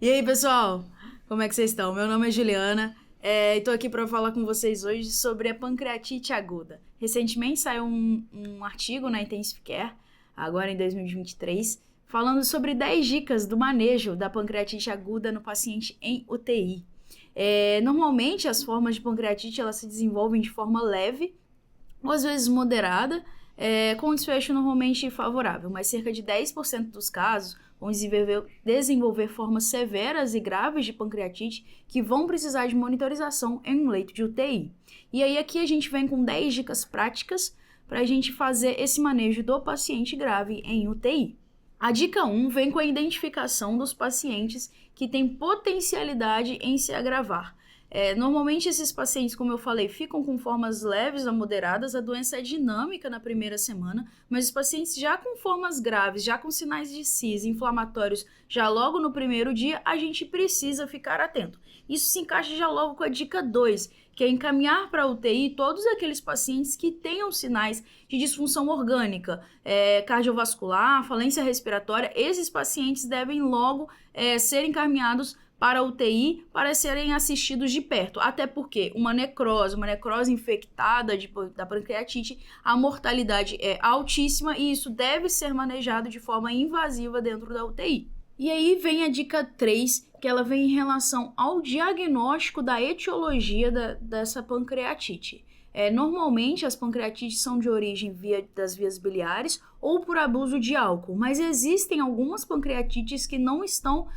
E aí, pessoal? Como é que vocês estão? Meu nome é Juliana e tô aqui para falar com vocês hoje sobre a pancreatite aguda. Recentemente saiu um artigo na Intensive Care, agora em 2023, falando sobre 10 dicas do manejo da pancreatite aguda no paciente em UTI. Normalmente, as formas de pancreatite elas se desenvolvem de forma leve, ou às vezes moderada, com desfecho normalmente favorável, mas cerca de 10% dos casos vão desenvolver formas severas e graves de pancreatite que vão precisar de monitorização em um leito de UTI. E aí aqui a gente vem com 10 dicas práticas para a gente fazer esse manejo do paciente grave em UTI. A dica 1 vem com a identificação dos pacientes que têm potencialidade em se agravar. Normalmente esses pacientes, como eu falei, ficam com formas leves a moderadas, a doença é dinâmica na primeira semana, mas os pacientes já com formas graves, já com sinais de CIS inflamatórios, já logo no primeiro dia, a gente precisa ficar atento. Isso se encaixa já logo com a dica 2, que é encaminhar para a UTI todos aqueles pacientes que tenham sinais de disfunção orgânica, cardiovascular, falência respiratória. Esses pacientes devem logo ser encaminhados para a UTI para serem assistidos de perto, até porque uma necrose infectada da pancreatite, a mortalidade é altíssima e isso deve ser manejado de forma invasiva dentro da UTI. E aí vem a dica 3, que ela vem em relação ao diagnóstico da etiologia dessa pancreatite. Normalmente as pancreatites são de origem das vias biliares ou por abuso de álcool, mas existem algumas pancreatites que não estão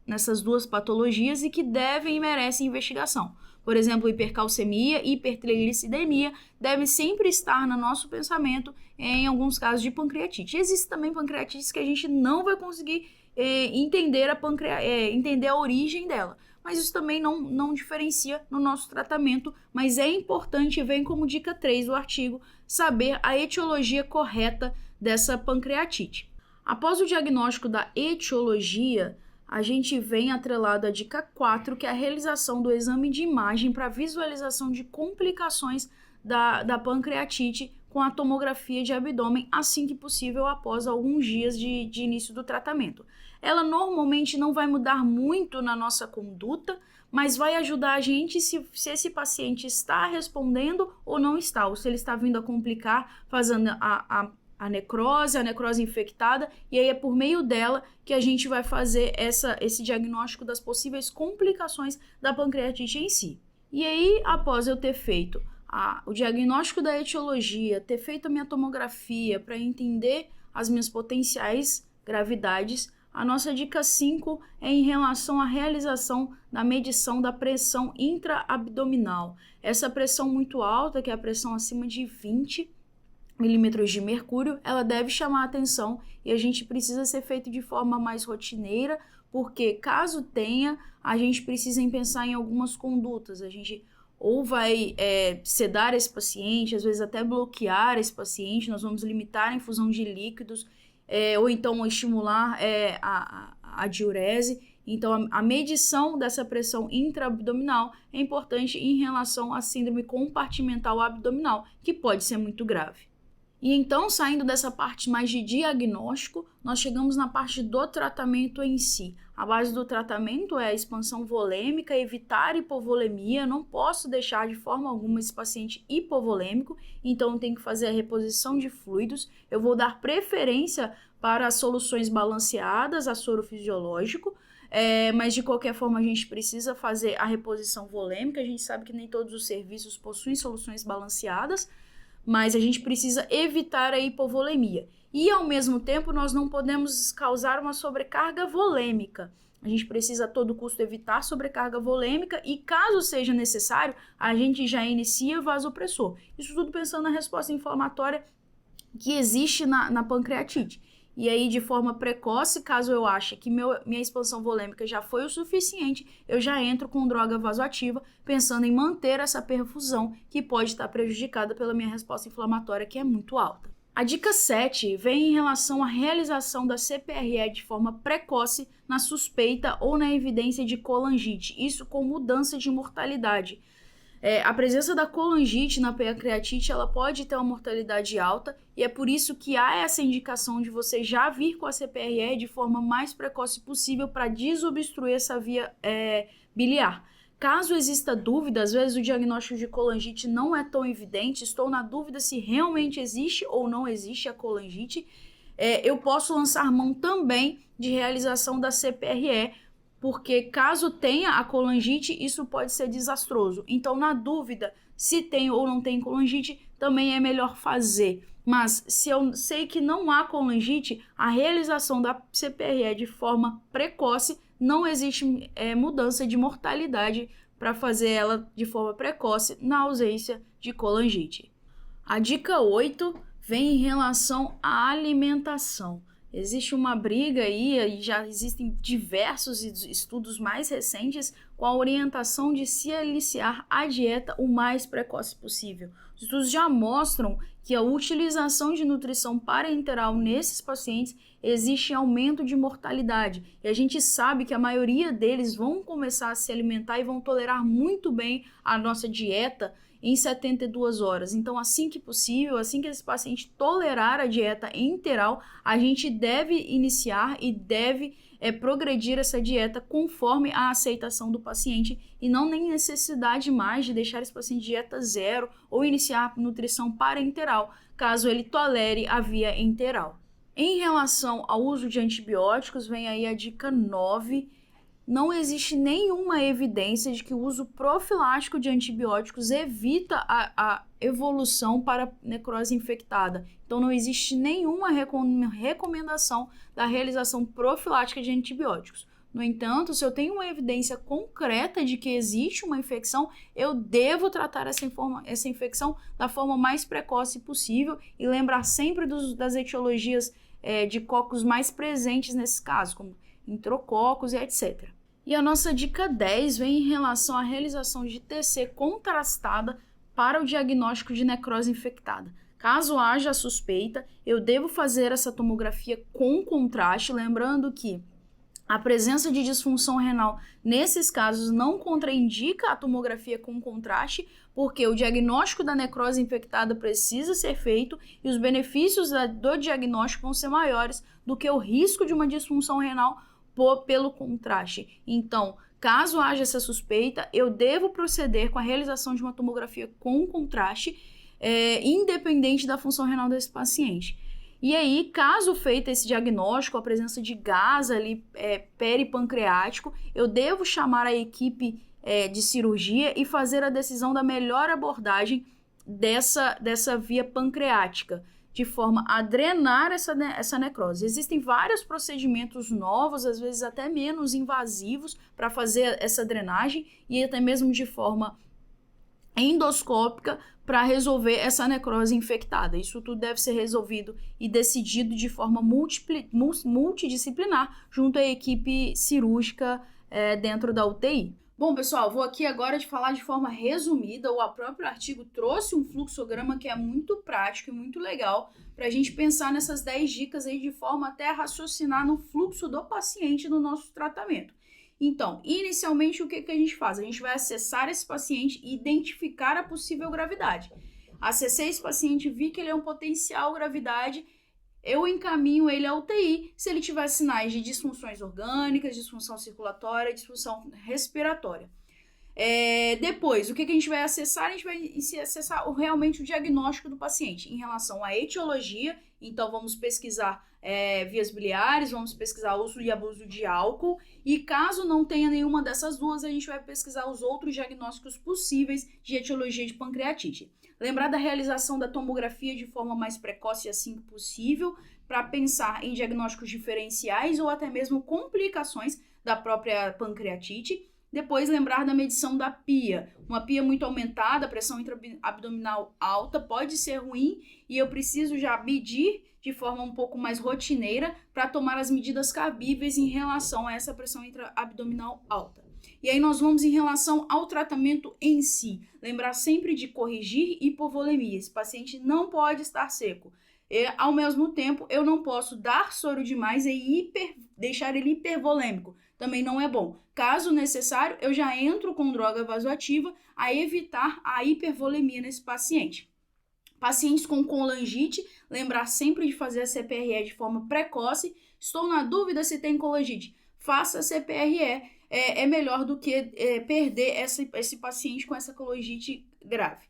nessas duas patologias e que devem e merecem investigação. Por exemplo, hipercalcemia e hipertriglicidemia devem sempre estar no nosso pensamento em alguns casos de pancreatite. Existem também pancreatites que a gente não vai conseguir entender a origem dela, mas isso também não diferencia no nosso tratamento, mas é importante, vem como dica 3 do artigo, saber a etiologia correta dessa pancreatite. Após o diagnóstico da etiologia, a gente vem atrelado à dica 4, que é a realização do exame de imagem para visualização de complicações da pancreatite com a tomografia de abdômen assim que possível após alguns dias de início do tratamento. Ela normalmente não vai mudar muito na nossa conduta, mas vai ajudar a gente se esse paciente está respondendo ou não está, ou se ele está vindo a complicar, fazendo a necrose infectada, e aí é por meio dela que a gente vai fazer esse diagnóstico das possíveis complicações da pancreatite em si. E aí, após eu ter feito o diagnóstico da etiologia, ter feito a minha tomografia para entender as minhas potenciais gravidades, a nossa dica 5 é em relação à realização da medição da pressão intraabdominal. Essa pressão muito alta, que é a pressão acima de 20 milímetros de mercúrio, ela deve chamar a atenção e a gente precisa ser feito de forma mais rotineira, porque caso tenha, a gente precisa pensar em algumas condutas. A gente ou vai sedar esse paciente, às vezes até bloquear esse paciente, nós vamos limitar a infusão de líquidos, ou então estimular a diurese. Então, a medição dessa pressão intraabdominal é importante em relação à síndrome compartimental abdominal, que pode ser muito grave. E então, saindo dessa parte mais de diagnóstico, nós chegamos na parte do tratamento em si. A base do tratamento é a expansão volêmica, evitar hipovolemia. Não posso deixar de forma alguma esse paciente hipovolêmico, então eu tenho que fazer a reposição de fluidos. Eu vou dar preferência para soluções balanceadas a soro fisiológico, mas de qualquer forma a gente precisa fazer a reposição volêmica. A gente sabe que nem todos os serviços possuem soluções balanceadas, mas a gente precisa evitar a hipovolemia. E, ao mesmo tempo, nós não podemos causar uma sobrecarga volêmica. A gente precisa a todo custo evitar sobrecarga volêmica e, caso seja necessário, a gente já inicia vasopressor. Isso tudo pensando na resposta inflamatória que existe na pancreatite. E aí, de forma precoce, caso eu ache que minha expansão volêmica já foi o suficiente, eu já entro com droga vasoativa, pensando em manter essa perfusão que pode estar prejudicada pela minha resposta inflamatória, que é muito alta. A dica 7 vem em relação à realização da CPRE de forma precoce na suspeita ou na evidência de colangite, isso com mudança de mortalidade. A presença da colangite na pancreatite, ela pode ter uma mortalidade alta e é por isso que há essa indicação de você já vir com a CPRE de forma mais precoce possível para desobstruir essa via biliar. Caso exista dúvida, às vezes o diagnóstico de colangite não é tão evidente, estou na dúvida se realmente existe ou não existe a colangite, eu posso lançar mão também de realização da CPRE, porque caso tenha a colangite, isso pode ser desastroso. Então, na dúvida, se tem ou não tem colangite, também é melhor fazer. Mas se eu sei que não há colangite, a realização da CPRE de forma precoce, não existe mudança de mortalidade para fazer ela de forma precoce na ausência de colangite. A dica 8 vem em relação à alimentação. Existe uma briga aí, e já existem diversos estudos mais recentes com a orientação de se aliciar a dieta o mais precoce possível. Os estudos já mostram que a utilização de nutrição parenteral nesses pacientes existe aumento de mortalidade. E a gente sabe que a maioria deles vão começar a se alimentar e vão tolerar muito bem a nossa dieta em 72 horas. Então, assim que possível, assim que esse paciente tolerar a dieta enteral, a gente deve iniciar e deve progredir essa dieta conforme a aceitação do paciente e não nem necessidade mais de deixar esse paciente dieta zero ou iniciar nutrição parenteral, caso ele tolere a via enteral. Em relação ao uso de antibióticos, vem aí a dica 9. Não existe nenhuma evidência de que o uso profilático de antibióticos evita a evolução para necrose infectada. Então, não existe nenhuma recomendação da realização profilática de antibióticos. No entanto, se eu tenho uma evidência concreta de que existe uma infecção, eu devo tratar essa infecção da forma mais precoce possível e lembrar sempre das etiologias de cocos mais presentes nesse caso, como enterococos e etc. E a nossa dica 10 vem em relação à realização de TC contrastada para o diagnóstico de necrose infectada. Caso haja suspeita, eu devo fazer essa tomografia com contraste, lembrando que a presença de disfunção renal nesses casos não contraindica a tomografia com contraste, porque o diagnóstico da necrose infectada precisa ser feito e os benefícios do diagnóstico vão ser maiores do que o risco de uma disfunção renal pelo contraste. Então, caso haja essa suspeita, eu devo proceder com a realização de uma tomografia com contraste, independente da função renal desse paciente. E aí, caso feito esse diagnóstico, a presença de gás ali peripancreático, eu devo chamar a equipe de cirurgia e fazer a decisão da melhor abordagem dessa via pancreática, de forma a drenar essa necrose. Existem vários procedimentos novos, às vezes até menos invasivos, para fazer essa drenagem e até mesmo de forma endoscópica para resolver essa necrose infectada. Isso tudo deve ser resolvido e decidido de forma multidisciplinar junto à equipe cirúrgica dentro da UTI. Bom, pessoal, vou aqui agora falar de forma resumida. O próprio artigo trouxe um fluxograma que é muito prático e muito legal para a gente pensar nessas 10 dicas aí de forma até a raciocinar no fluxo do paciente no nosso tratamento. Então, inicialmente, o que a gente faz? A gente vai acessar esse paciente e identificar a possível gravidade. Acessei esse paciente, vi que ele é um potencial gravidade, eu encaminho ele à UTI se ele tiver sinais de disfunções orgânicas, disfunção circulatória, disfunção respiratória. Depois, o que a gente vai acessar? A gente vai acessar realmente o diagnóstico do paciente em relação à etiologia. Então, vamos pesquisar vias biliares, vamos pesquisar uso e abuso de álcool. E caso não tenha nenhuma dessas duas, a gente vai pesquisar os outros diagnósticos possíveis de etiologia de pancreatite. Lembrar da realização da tomografia de forma mais precoce assim que possível, para pensar em diagnósticos diferenciais ou até mesmo complicações da própria pancreatite. Depois, lembrar da medição da PIA. Uma PIA muito aumentada, pressão intraabdominal alta, pode ser ruim e eu preciso já medir de forma um pouco mais rotineira para tomar as medidas cabíveis em relação a essa pressão intraabdominal alta. E aí nós vamos em relação ao tratamento em si. Lembrar sempre de corrigir hipovolemia. Esse paciente não pode estar seco. Ao mesmo tempo, eu não posso dar soro demais e deixar ele hipervolêmico também não é bom. Caso necessário, eu já entro com droga vasoativa a evitar a hipervolemia nesse paciente. Pacientes com colangite, lembrar sempre de fazer a CPRE de forma precoce. Estou na dúvida se tem colangite. Faça a CPRE, é melhor do que perder esse paciente com essa colangite grave.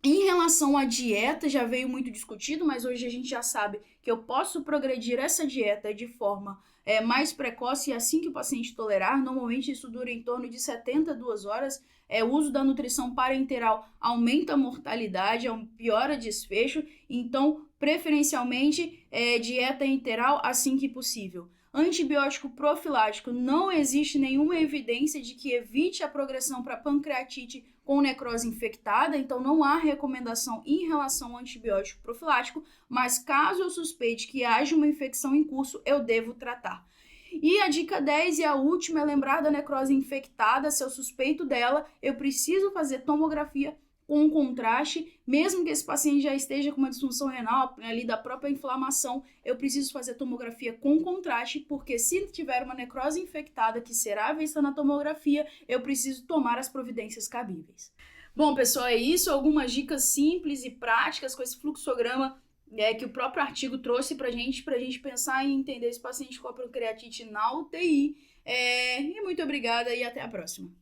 Em relação à dieta, já veio muito discutido, mas hoje a gente já sabe que eu posso progredir essa dieta de forma mais precoce assim que o paciente tolerar. Normalmente isso dura em torno de 72 horas. O uso da nutrição parenteral aumenta a mortalidade, piora desfecho, então preferencialmente dieta enteral assim que possível. Antibiótico profilático, não existe nenhuma evidência de que evite a progressão para pancreatite com necrose infectada, então não há recomendação em relação ao antibiótico profilático, mas caso eu suspeite que haja uma infecção em curso, eu devo tratar. E a dica 10 e a última é lembrar da necrose infectada. Se eu suspeito dela, eu preciso fazer tomografia com contraste, mesmo que esse paciente já esteja com uma disfunção renal ali da própria inflamação, eu preciso fazer tomografia com contraste, porque se tiver uma necrose infectada que será vista na tomografia, eu preciso tomar as providências cabíveis. Bom, pessoal, é isso. Algumas dicas simples e práticas com esse fluxograma que o próprio artigo trouxe pra gente pensar em entender esse paciente com a pancreatite na UTI. E muito obrigada e até a próxima.